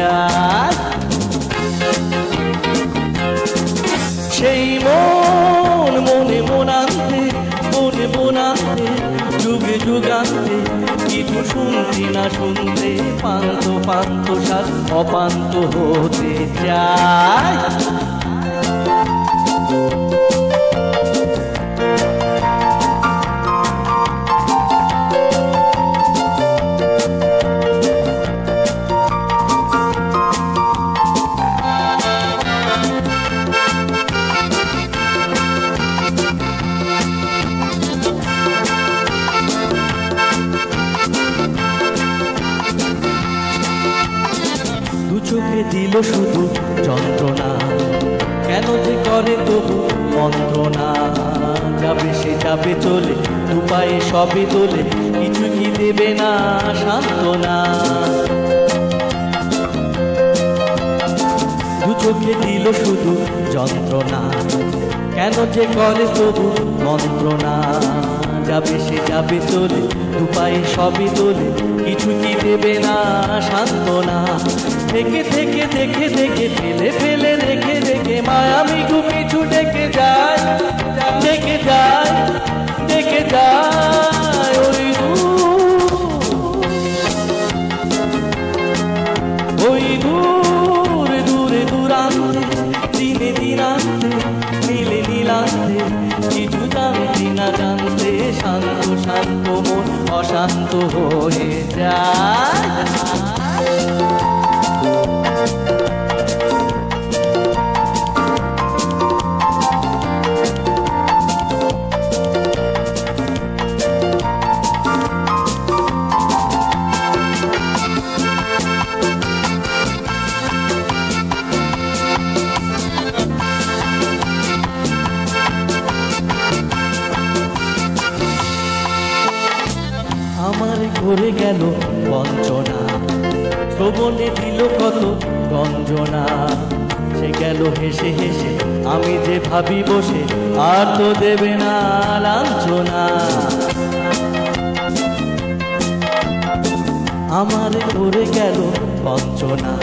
যায়। সেই মন মনে মনান্তে মনে মনান্তে যুগে যুগান্তে কিছু শুনতে না শুনতে পান্ত পান্ত সাত অপান্ত হতে চায়। দু চোখে দিল শুধু যন্ত্রণা, কেন যে করে তবু মন্ত্রণা। যাবে সে যাবে চলে, দু পায়ে সবে তোলে, কিছু কি দেবে না সান্ত্বনা। দু চোখে দিল শুধু যন্ত্রণা, কেন যে করে তবু মন্ত্রণা। যাবে সে যাবে চলে, দু পায়ে সবে তোলে, কিছু কি দেবে না সান্ত্বনা। থেকে থেকে দেখে দেখে ফেলে ফেলে রেখে রেখে মায়ামি পিছু ডেকে যায়, ডেকে যায়, ডেকে যায়। ওই দূরে দূরে দূরান্তে দিনে দিনান্তে নীলে নীলান্তে কিছু জানতে না জানতে শান্ত শান্ত মন অশান্ত হয়ে যায়। আমার ঘুরে গেল বঞ্চনা, শ্রবণে দিল কত গঞ্জনা। সে গেল হেসে হেসে, আমি যে ভাবি বসে, আর তো দেবে না লাঞ্ছনা। আমার ঘুরে গেল বঞ্চনা,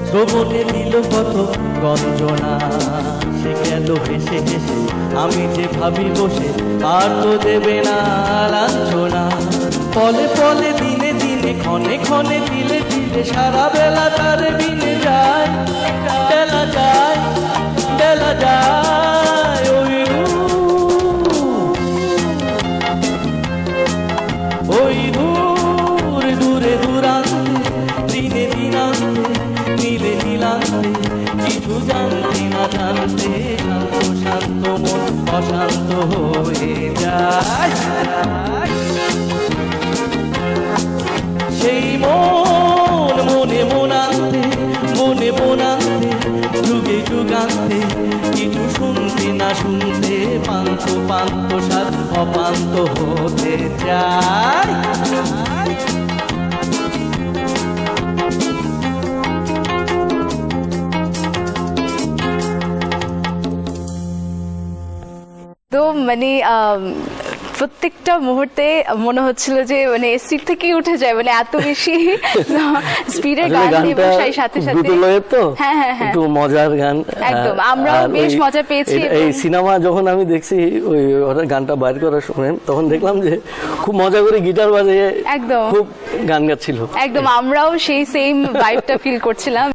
শ্রবণে দিল কত গঞ্জনা। সে গেল হেসে হেসে, আমি যে ভাবি বসে, আর তো দেবে না লাঞ্ছনা। পলে পলে দিনে দিনে ক্ষণে ক্ষণে দিলে দিলে সারা বেলা তার বিনে যায়, বেলা যায়, বেলা যায়। ওই দূরে দূরে দূরান্তে দিনে দিনান্তে নীলে নীলান্তে কিছু জানতে না জানতে শান্ত শান্ত মন অশান্ত হয়ে যায়। সেই মন মনে মনান্তে মনে মনান্তে যুগে যুগান্তে কিছু শুনতে না শুনতে পান্ত পান্ত সাত অপান্ত হতে চায়। তো মানে প্রত্যেকটা মুহূর্তে মনে হচ্ছিল যে মানে সিট থেকে উঠে যায়, মানে এত বেশি স্পিডের গান এবং সেই সাথে সাথে তো হ্যাঁ হ্যাঁ হ্যাঁ একটু মজার গান। একদম আমরাও বেশ মজা পেয়েছি। এই সিনেমা যখন আমি দেখছি ওই গানটা বাইর করার সময়, তখন দেখলাম যে খুব মজা করে গিটার বাজিয়ে একদম খুব গান গাচ্ছিল। একদম আমরাও সেই সেম ভাইবটা ফিল করছিলাম।